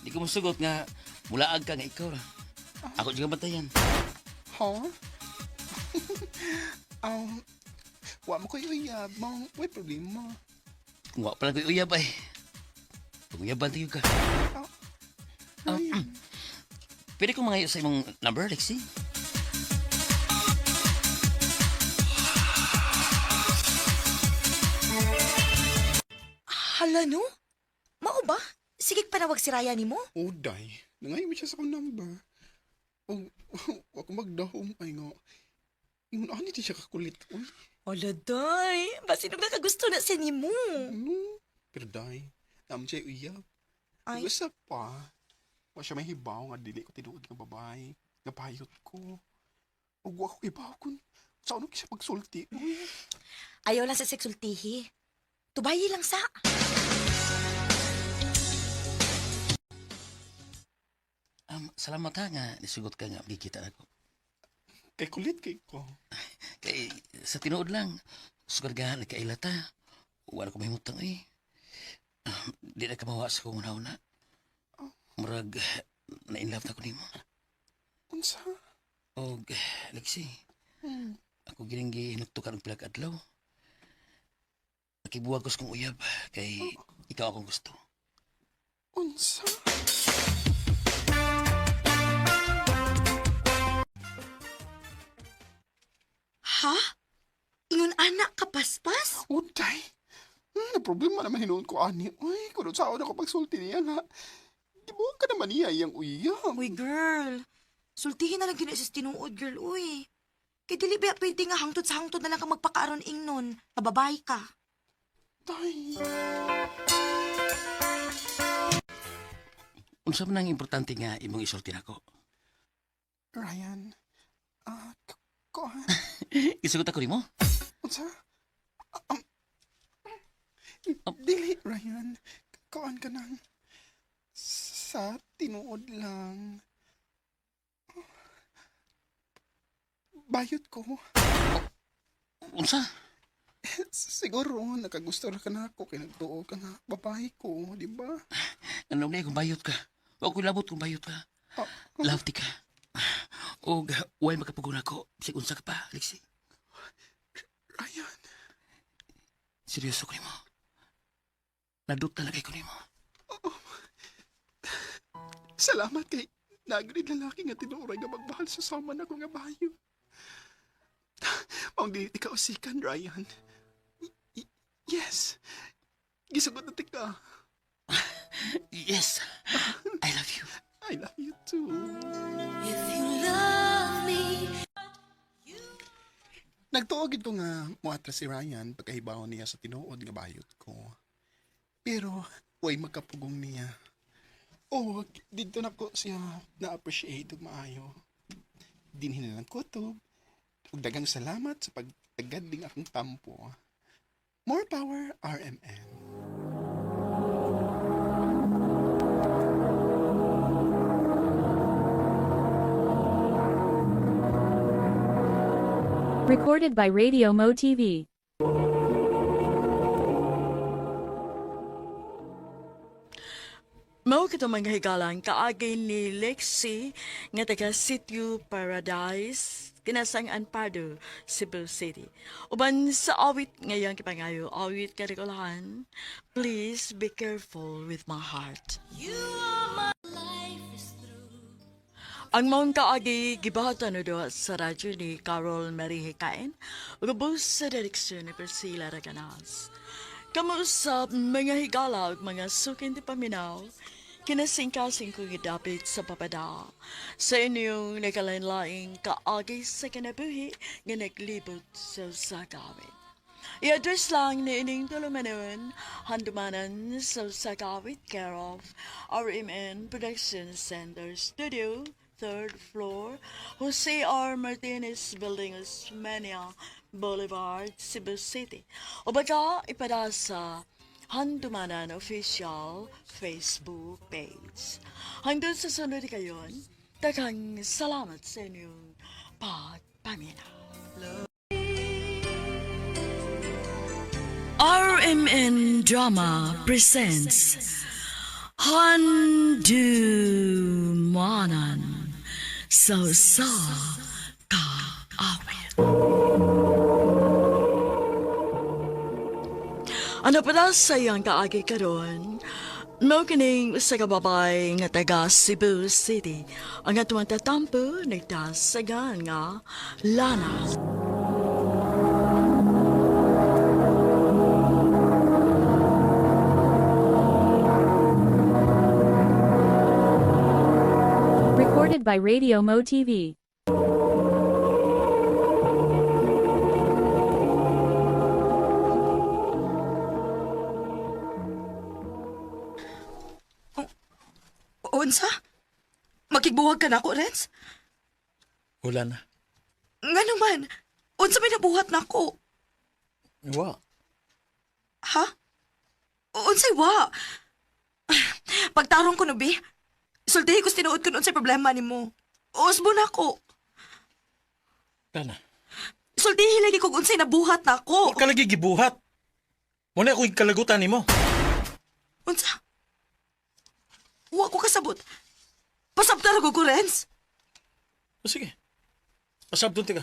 di ko masugot nga mulaag ka nga ikaw ra. Ako juga bantayan. Huh? Wa mo ko uyab mo. May problema. Kung wa pa lang ko uyab ay. Panguyaban tayo ka. Pwede ko mangayo sa imong number, Lexi? Hala no? Mao ba? Sige panawag si Ryan ni mo? Oh, Day. Nangayon mo siya sa akong number. Ako magdahom ay nga. Yung ano di siya kakulit. Uy. Hala, day. Basinong nakagusto na sa nimo. Ano? Pero, Day, naman siya uyab. Ay. Gusto pa. Wa siya may hibaw nga dili ko tinuod nga babae. Nga payot ko. Ug wa ko hibaw kung sa ano siya pagsulti. Uy. Ayaw lang sa seksultihi. Tubayi lang sa. Salamat ha nga nisugot ka nga magkikita ako. Kay kulit kay ko. Kay sa tinuod lang, sugargahan na kailata. Wala ko mahimutang eh. Di na ka mawa sa kong una-una. Murag, na-inlove na ko nimo. Unsa? Og, Lexi, ako gininggi hinugtukan og pilag adlaw. Nakibuwag ko sa kong uyab, kay ikaw akong gusto. Unsa? Ha? Ingon anak ka paspas? Uday. Na problema naman hinuon ko ani. Uy, kuno sao na ko pagsulti niya nga. Gibuon ka naman niya iyang uyab. Uy, girl. Sultihin na lang ginis tinuod, girl, uy. Kay dili ba pwede nga hangtod sa hangtod na lang ka magpakaaron ingnon. Kababay ka. Day. Unsa man ang importante nga imong isulti nako? Ryan. Kuhan. Isugot ako nimo? Unsa? Dili, Ryan. Kuhan ka nang. Sa tinuod lang. Bayot ko. Unsa? Siguro, nakagusto na ka na ako. Kaya nagtuo ka na babae ko, di ba? Ano na kung bayot ka? Huwag ko labot kung bayot ka. Love ka. O, huwag makapugon ako. Bisig unsa ka pa, Lexi. Ryan. Seryoso ko nimo. Nadot talaga ko nimo. Salamat kay nagrid lalaki nga tinuray nga magmahal sa sama na ko nga bayo. Maong di ikaw sikan, Ryan. Yes. Gisugot na tika. Yes. I love you. I love you too. If you love me. Nagtuog ito nga muatra si Ryan pagkahibaw niya sa tinuod nga bayot ko. Pero, way magkapugong niya. Oh, dito na ko siya na-appreciate ug maayo. Dinhin na lang ko to. Ug daghang salamat sa pagtagad ding akong tampo. More power, RMN. Recorded by Radio Mo TV. Mao kita mga higalan kaagay ni Lexi nga taga Sitio Paradise, Kinasangan Pardo, Cebu City. Uban sa awit ngayang kipangayo, awit karikulahan, please be careful with my heart. Ang mong kaagi gibahatan do sa radyo ni Carol Marie Hikain, ugabos sa direksyon ni Priscilla Raganas. Kamuusap mga higala ug mga sukin di paminaw. Kinasingkasing ko gidapit sa papada. Sa inyong nakalain-laing kaagi sa kinabuhi nga naglibot sa sagawin. I-address lang ni ining tulumanon, handumanan sa sagawit care of RMN Production Center Studio, 3rd floor, Jose R. Martinez Building, Osmeña Boulevard, Cebu City. O baka ipada sa Handumanan Official Facebook page. Hanggang sa sunod kayon, daghang salamat sa inyong pagpaminaw. RMN Drama presents Handumanan sa Kaawit. Ano pala sa iyang kaagi karon? No kining sa kababay nga taga Cebu City ang atuang tatampo nagtasagan nga Lana. Recorded by Radio Mo TV. Unsa? Makigbuwag ka na ako, Renz? Wala na. Nga naman, unsa may nabuhat na ako? Wa. Ha? Unsay wa? Pagtarong ko no, Bi. Sultihi ko tinuod ko unsay problema ni mo. Usbo na ako. Lana. Sultihi lagi kog unsay nabuhat na ako. Huwag ka lagi gibuhat. Muna ako ikalagutan ni mo. Unsa? Wa ko kasabot. Pasabtar ko, Renz. O sige. Pasabdun ka.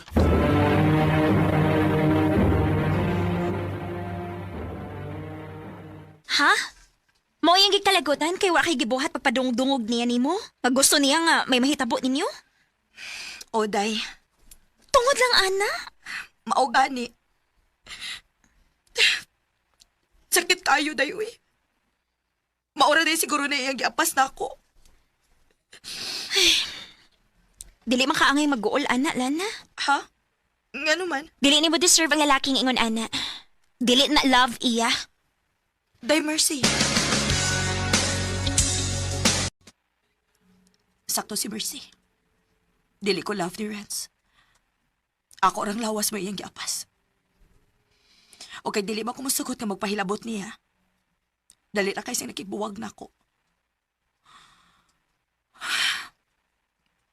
Ha? Mao yung gikalagutan kay wa kay gibuhat pagpadungdungog niya nimo? Pag gusto niya nga may mahitabo ninyo? Oday. Tungod lang, ana. Mao gani. Sakit kayo, day, uy. Maura din siguro na iyang giapas na ako. Dili man kaangay mag-uol, ana, Lana. Ha? Nga naman? Dili ni mo deserve ang lalaking ingon, ana. Dili na love iya. Day, Mercy. Sakto si Mercy. Dili ko love ni Renz. Ako orang lawas mo iyang giapas. O kay dili ba ko musugot nga magpahilabot niya. Dali na kayo nakibuwag na ako.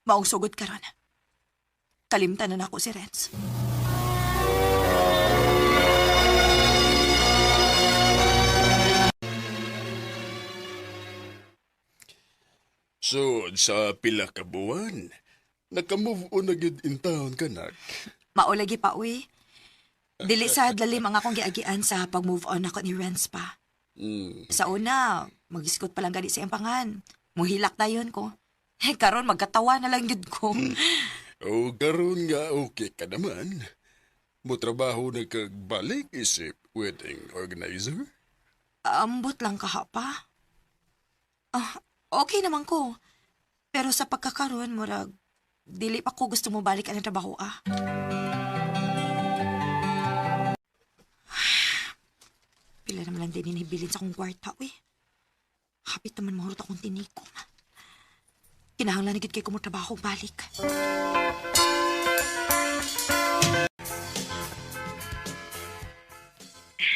Maong sugod ka ron. Kalimtan na ako si Renz. So, sa pila ka buwan, naka-move on na gid in town ka na. Maulagi pa, uy. Dili sa lalim ang akong giagian sa pag-move on ako ni Renz pa. Sa una, mag-iskot pa lang gani sa empangan. Muhilak dayon ko. Karon magkatawa na lang yun ko. O karon nga okay ka naman. Mo trabaho na kagbalik isip wedding organizer? Ambot lang kaha pa. Okay naman ko. Pero sa pagkakaroon, murag, dili pa ko gusto mo balik ang trabaho, Pila naman lang din inibilin sa akong kwarta, uy. Hapit naman mahurot akong tinikom. Kinahanglan na gid kay ko mo trabaho balik.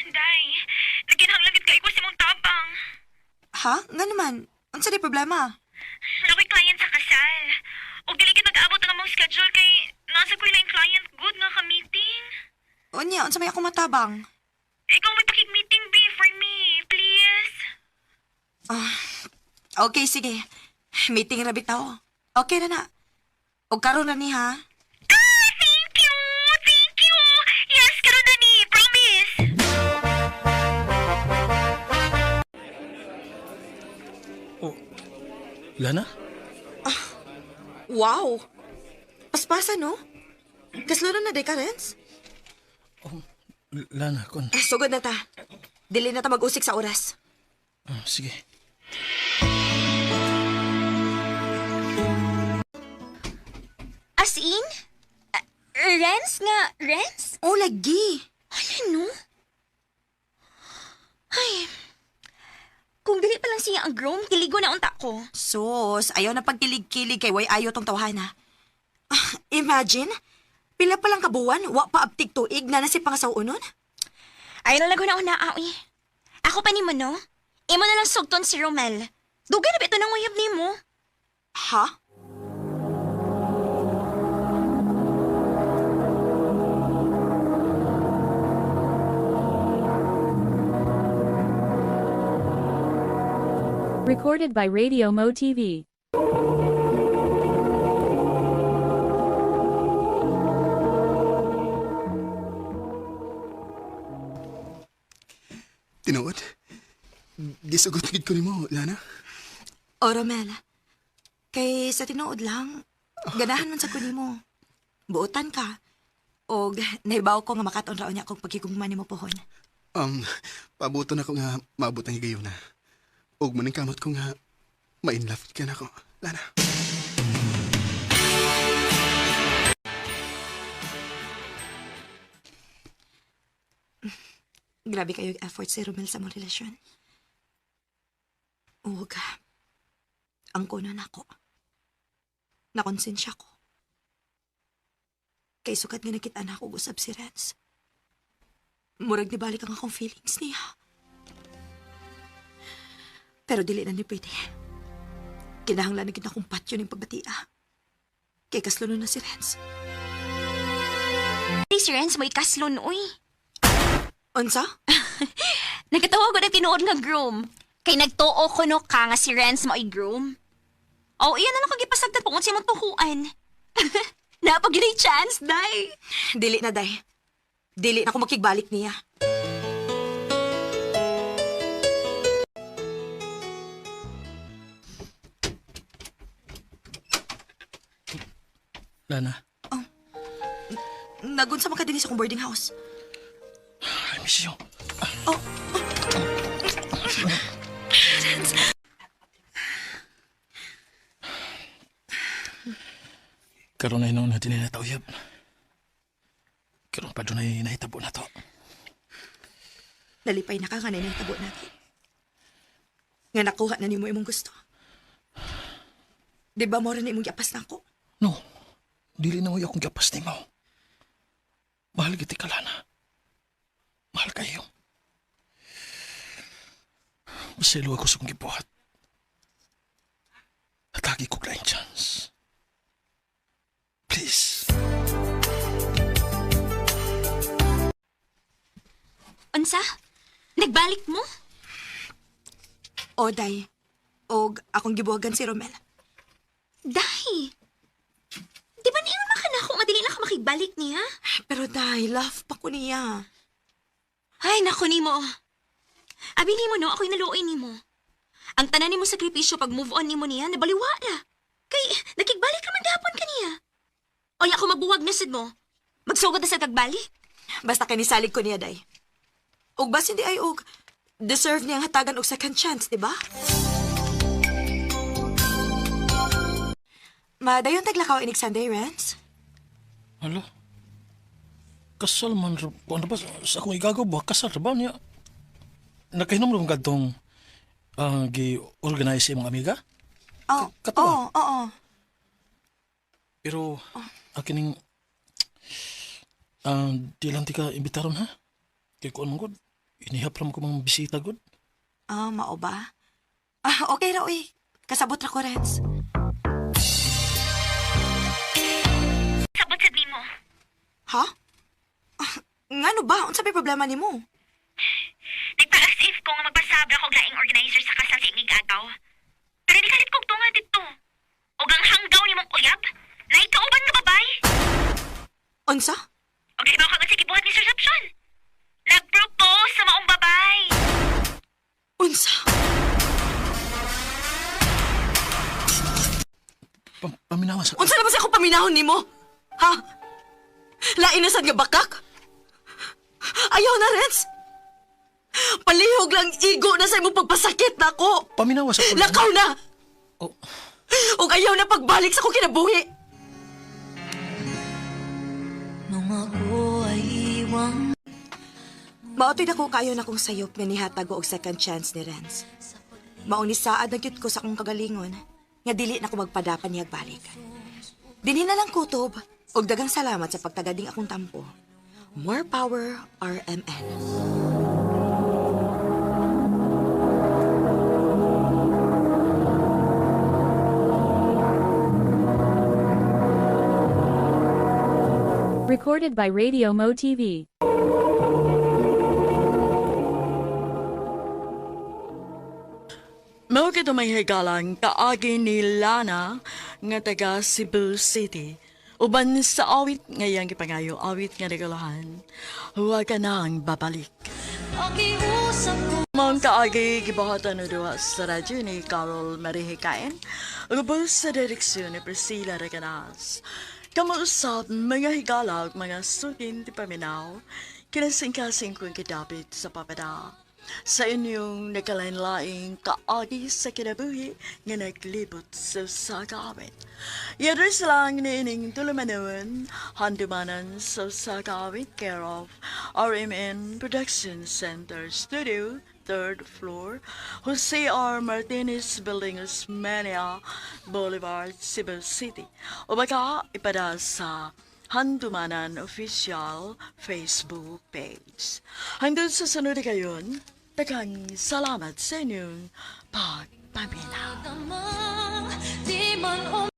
Day, naginhanglan gid kay ko si mong tabang. Ha? Nga naman. Unsa di problema? Nakoy client sa kasal. O dili gid nag-abot na mong schedule kay nasa ko lang client good nga ka-meeting. Unya, unsa may ako matabang? Ikaw may pakig-meeting be for me, please. Okay, sige. Meeting na bitaw. Okay na na. O karon na ni, ha? Thank you! Thank you! Yes, karon na ni. Promise! Oh, Lana? Wow! Paspasa, no? Kaslo na day ka, Renz? Lana, kon. Sugod na ta. Dili na ta mag-usik sa oras. Sige. As in? Renz nga, Renz? Oh, lagi. Ay, ano? Ay, kung dili pa lang siya ang groom, kiligo na unta ko. Sus, ayaw na pagkilig-kilig kay way ayo tong tawhana. Imagine, pila pa lang kabuwan, wa pa abtig tuig na si pangasawunon. Ay, nalago na una, aoy. Ako pa ni mo, no? Imo na lang sugton si Romel. Dugay na ba ito nang uyab ni mo? Ha? Recorded by Radio Mo TV. Tinuod? Gisugot gid ko nimo, Lana. O, Romel, kay sa tinuod lang, ganahan man sa kunin mo. Buotan ka. O, naibaw ko nga makaton raon niya kung pagkikugma ni mo pohon. Pabuto na ko nga maabot ang higayon na. Og maning kamot ko nga ma-inlove ka na ko, Lana. Grabe kayo yung effort si Romel sa mong relasyon. Ug, ang kuno na ako. Nakonsensya ko. Kay sukat nga nakita na ako usab si Renz. Murag ni balik ang akong feelings niya. Pero dili na ni pwede. Kinahanglan na gid akong patyo ng pagbatia. Kay kaslunon na si Renz. Si Renz may kaslon, uy. Unsa? Nagkatawa ko na tinuod nga groom. Kay nagtuo ko no ka nga si Renz mo ay groom. Oh, iyan na lang kagipasagdan po kung siya magtukuan. Napag yun chance, day. Dili na, day. Dili na ako makigbalik niya. Lana, Nagunsa man ka din sa akong boarding house. I miss you. Karon na hinuon natin na tauyab. Karon pa doon ay nahitabo na to. Nalipay na ka nga na tabo natin. Nga nakuha na ni mo imong gusto. Di ba mo rin imong yapas na ako? No, dili na mo akong gapas ni mo. Mahal kita ka, Lana. Mahal kayo. Masilo ako sa kong gibuhat. Natagi ko na yung chance. Please. Unsa? Nagbalik mo? O, day. Og akong gibuhagan si Romel. Day. Di ba niyo naman ka na kung madali na ka makigbalik niya? Pero day, love pa ko niya. Ay, naku ni mo. Abi ni mo no, ako'y naluoy ni mo. Ang tanan ni mo sakripisyo pag move on ni mo niya, nabaliwa na. Kay, nakigbalik ka man gahapon ka niya. O ako mabuwag na sad mo. Magsugod na sa kagbalik. Basta kanisalig ko niya, day. Og bas hindi ay og, deserve niyang hatagan og second chance, di ba? Madayon taglakaw inig Sunday, Renz? Hala. Kasal man, ano ba, sa akong igagaw ba, kasal ba niya? Nakahinom rin kadtong gi-organize sa mga amiga? Oo, oo. Pero, akining, di lang ti ka imbitaron ha? Kaya kung anong god, inihap ram ko mga bisita god. Mao ba? Okay ra, uy. Kasabot ra ko, Renz. Sabot sad nimo. Ha? Ngano ba? Unsa may problema nimo? Nagpa-as if ko nga magpasabra ko laing organizer sa kasal sa imong agaw. Pero di kalit kog tunga dito. Og ang hanggaw nimong uyab, naikauban nga babay. Unsa? Og ibaw ka sa gibuhat ni Sir Sapson. Nag-propose sa maong babay. Unsa? Paminawa sa... Unsa naman sa akong paminahon nimo? Ha? Lain na sad nga bakak? Ayaw na, Renz. Palihog lang igo na sa imong pagpasakit na ako. Paminawas ako lang. Lakaw na! Oh, Ug ayaw na pagbalik sa akong kinabuhi. Maotoy na ko kayo na kong sayop nga nihatag og second chance ni Renz. Mauni saad na gyud ko sa akong kagalingon nga dili na ko magpadapan niyag balik. Dinhi na lang kutob og dagang salamat sa pagtagading akong tampo. More power, RMN. Recorded by Radio Mo TV. Mao kito may higalang kaagi ni Lana nga taga Cebu City. Uban sa awit ngayang gipangayo awit nga regalahan. Huwag ka nang babalik. Mong kaagi gibuhatan no duwa sa radyo ni Carol Marihikain. Ubos sa direksyon ni Priscilla Reganas. Kamuusap mga higala ug mga sukin ti paminaw. Kinasingkasing kong kidapit sa papada. Sa inyong nakalain-laing kaagi sa kinabuhi nga naglibot sa sagawit. Yadres lang ni ining tulumanon, handumanan sa sagawit care of RMN Production Center Studio, 3rd floor, Jose R. Martinez Building, Osmeña Boulevard, Cebu City. O baka ipada sa Handumanan Official Facebook page. Hanggang sa sunod na gayon, daghang salamat sa inyong pagpaminaw.